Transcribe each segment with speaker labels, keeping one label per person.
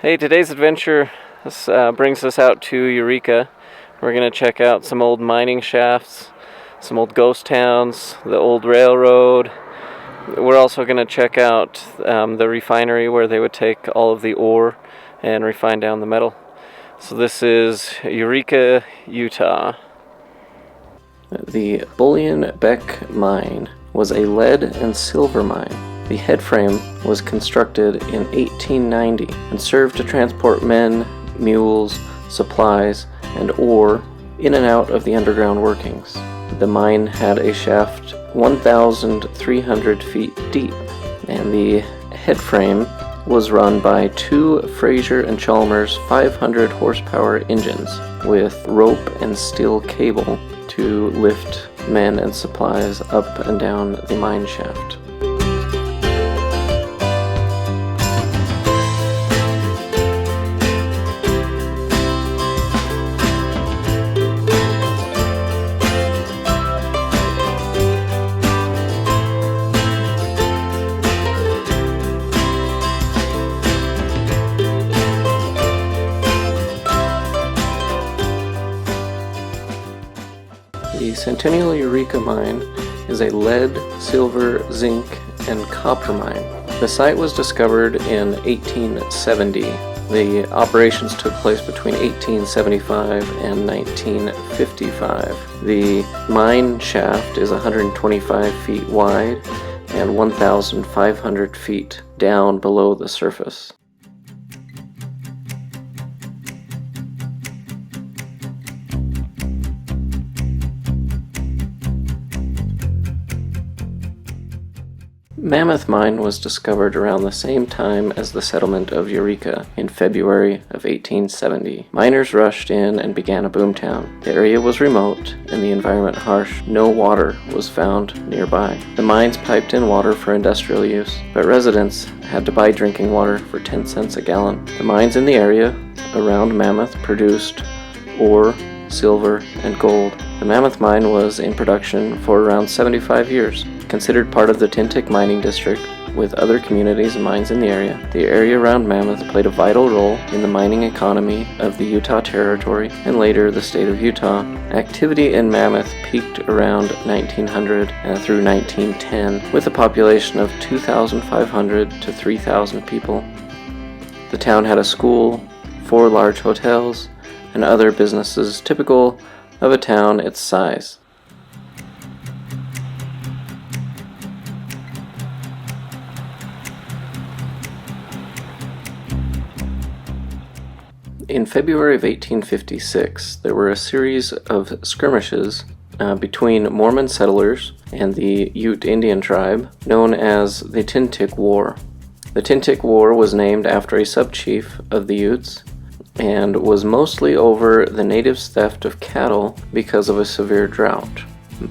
Speaker 1: Hey, today's adventure brings us out to Eureka. We're going to check out some old mining shafts, some old ghost towns, the old railroad. We're also going to check out the refinery where they would take all of the ore and refine down the metal. So this is Eureka, Utah. The Bullion Beck mine was a lead and silver mine. The headframe was constructed in 1890 and served to transport men, mules, supplies, and ore in and out of the underground workings. The mine had a shaft 1,300 feet deep, and the headframe was run by two Fraser and Chalmers 500 horsepower engines with rope and steel cable to lift men and supplies up and down the mine shaft. The Centennial Eureka mine is a lead, silver, zinc, and copper mine. The site was discovered in 1870. The operations took place between 1875 and 1955. The mine shaft is 125 feet wide and 1,500 feet down below the surface. Mammoth Mine was discovered around the same time as the settlement of Eureka in February of 1870. Miners rushed in and began a boomtown. The area was remote and the environment harsh. No water was found nearby. The mines piped in water for industrial use, but residents had to buy drinking water for 10 cents a gallon. The mines in the area around Mammoth produced ore, silver, and gold. The Mammoth Mine was in production for around 75 years. Considered part of the Tintic mining district with other communities and mines in the area around Mammoth played a vital role in the mining economy of the Utah Territory and later the state of Utah. Activity in Mammoth peaked around 1900 through 1910 with a population of 2,500 to 3,000 people. The town had a school, 4 large hotels, and other businesses typical of a town its size. In February of 1856, there were a series of skirmishes between Mormon settlers and the Ute Indian tribe known as the Tintic War. The Tintic War was named after a sub-chief of the Utes and was mostly over the natives' theft of cattle because of a severe drought.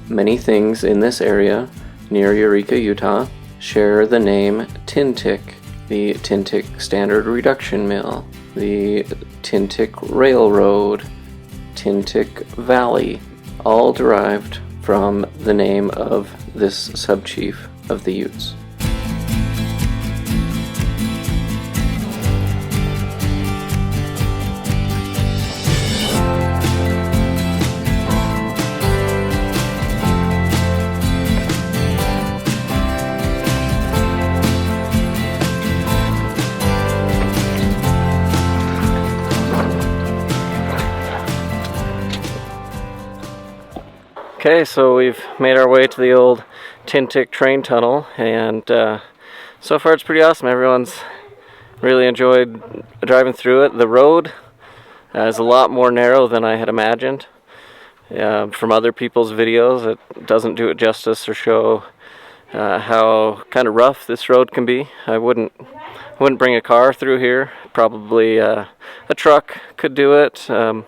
Speaker 1: Many things in this area, near Eureka, Utah, share the name Tintic. The Tintic Standard Reduction Mill, the Tintic Railroad, Tintic Valley, all derived from the name of this sub-chief of the Utes. Okay, so we've made our way to the old Tintic train tunnel, and so far it's pretty awesome. Everyone's really enjoyed driving through it. The road is a lot more narrow than I had imagined. From other people's videos, it doesn't do it justice or show how kind of rough this road can be. I wouldn't bring a car through here. Probably a truck could do it. You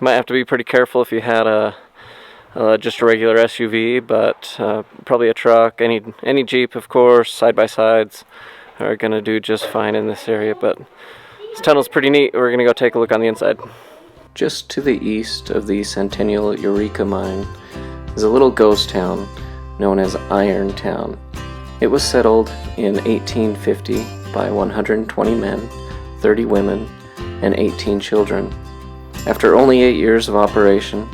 Speaker 1: might have to be pretty careful if you had just a regular SUV, but probably a truck, any Jeep, of course, side-by-sides are going to do just fine in this area. But this tunnel's pretty neat. We're going to go take a look on the inside. Just to the east of the Centennial Eureka mine is a little ghost town known as Irontown. It was settled in 1850 by 120 men 30 women, and 18 children. After only 8 years of operation,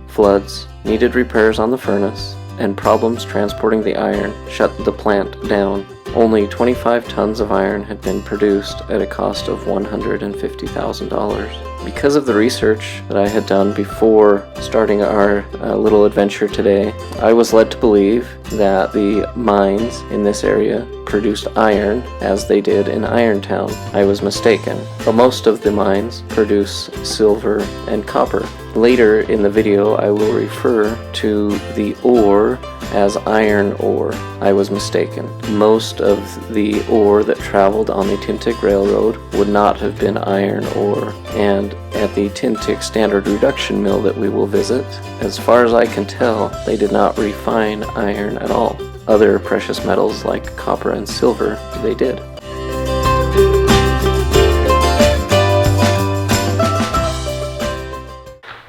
Speaker 1: floods, needed repairs on the furnace, and problems transporting the iron shut the plant down. Only 25 tons of iron had been produced at a cost of $150,000. Because of the research that I had done before starting our little adventure today, I was led to believe that the mines in this area produced iron as they did in Irontown. I was mistaken, but most of the mines produce silver and copper. Later in the video, I will refer to the ore as iron ore. I was mistaken. Most of the ore that traveled on the Tintic Railroad would not have been iron ore, and at the Tintic Standard Reduction Mill that we will visit, as far as I can tell, they did not refine iron at all. Other precious metals like copper and silver, they did.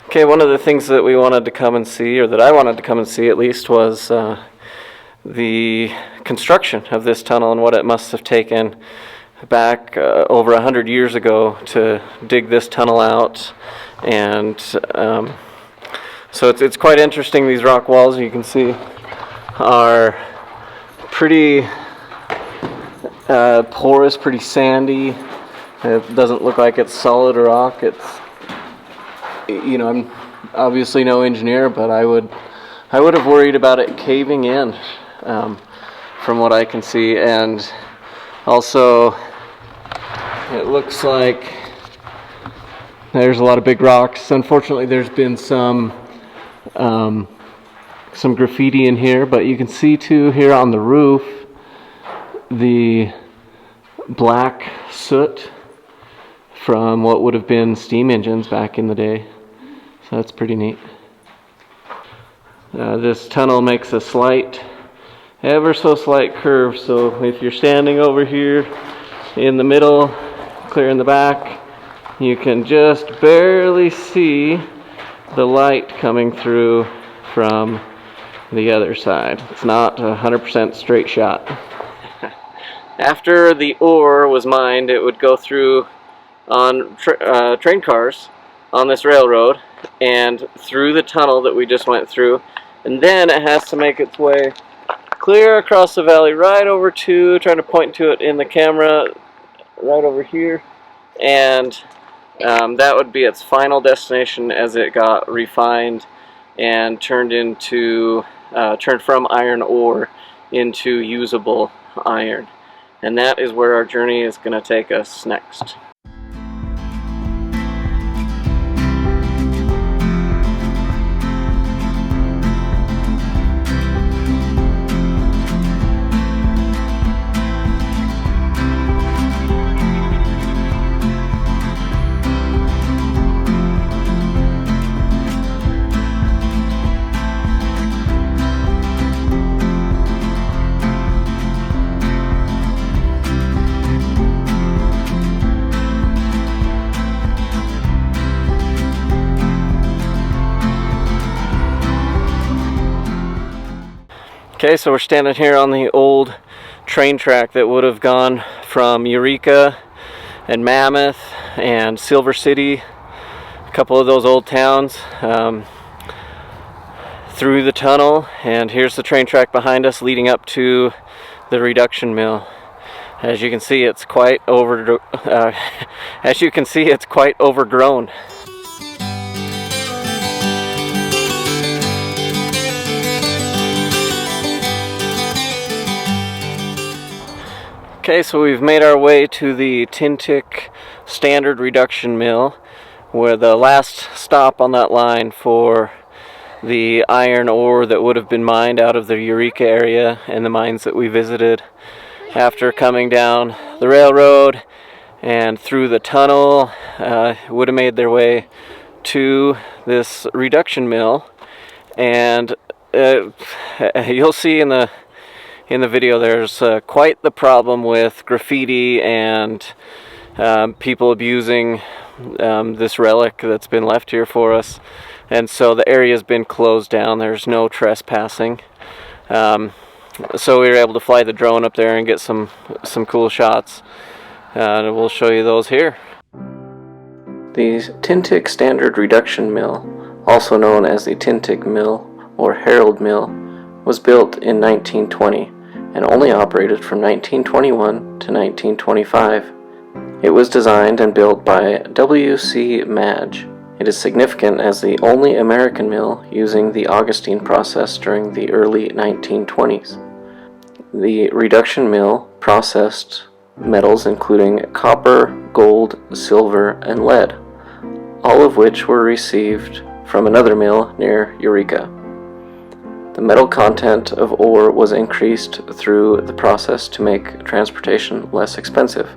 Speaker 1: Okay, one of the things that we wanted to come and see, or that I wanted to come and see at least, was the construction of this tunnel and what it must have taken back over 100 years ago to dig this tunnel out. And so it's quite interesting. These rock walls, you can see, are pretty porous, pretty sandy. It doesn't look like it's solid rock. It's, you know, I'm obviously no engineer, but I would have worried about it caving in, from what I can see. And also, it looks like there's a lot of big rocks. Unfortunately, there's been some graffiti in here, but you can see too here on the roof the black soot from what would have been steam engines back in the day. So that's pretty neat. This tunnel makes a slight, ever so slight curve, so if you're standing over here in the middle, clear in the back, you can just barely see the light coming through from the other side. It's not a 100% straight shot. After the ore was mined, it would go through on train cars on this railroad and through the tunnel that we just went through, and then it has to make its way clear across the valley right over to, trying to point to it in the camera, right over here, and that would be its final destination as it got refined and turned from iron ore into usable iron. And that is where our journey is going to take us next. Okay, so we're standing here on the old train track that would have gone from Eureka and Mammoth and Silver City, a couple of those old towns, through the tunnel, and here's the train track behind us leading up to the reduction mill. As you can see, it's quite overgrown. Okay, so we've made our way to the Tintic Standard Reduction Mill, where the last stop on that line for the iron ore that would have been mined out of the Eureka area and the mines that we visited after coming down the railroad and through the tunnel, would have made their way to this reduction mill. And you'll see in the video there's quite the problem with graffiti and people abusing this relic that's been left here for us, and so the area's been closed down. There's no trespassing, so we were able to fly the drone up there and get some cool shots. And we'll show you those here. The Tintic Standard Reduction Mill, also known as the Tintic Mill or Herald Mill, was built in 1920 and only operated from 1921 to 1925. It was designed and built by W.C. Madge. It is significant as the only American mill using the Augustine process during the early 1920s. The reduction mill processed metals including copper, gold, silver, and lead, all of which were received from another mill near Eureka. The metal content of ore was increased through the process to make transportation less expensive.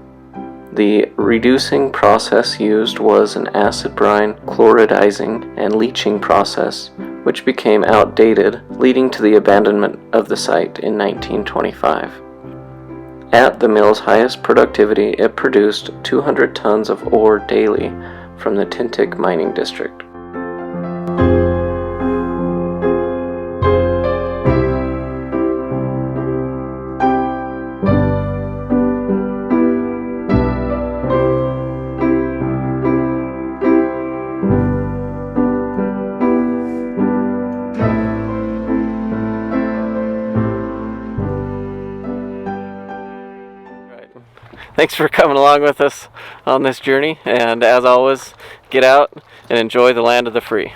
Speaker 1: The reducing process used was an acid brine chloridizing and leaching process, which became outdated, leading to the abandonment of the site in 1925. At the mill's highest productivity, it produced 200 tons of ore daily from the Tintic mining district. Thanks for coming along with us on this journey, and as always, get out and enjoy the land of the free.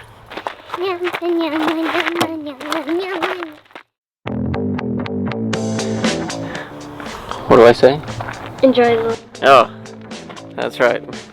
Speaker 1: What do I say?
Speaker 2: Enjoy the...
Speaker 1: Oh, that's right.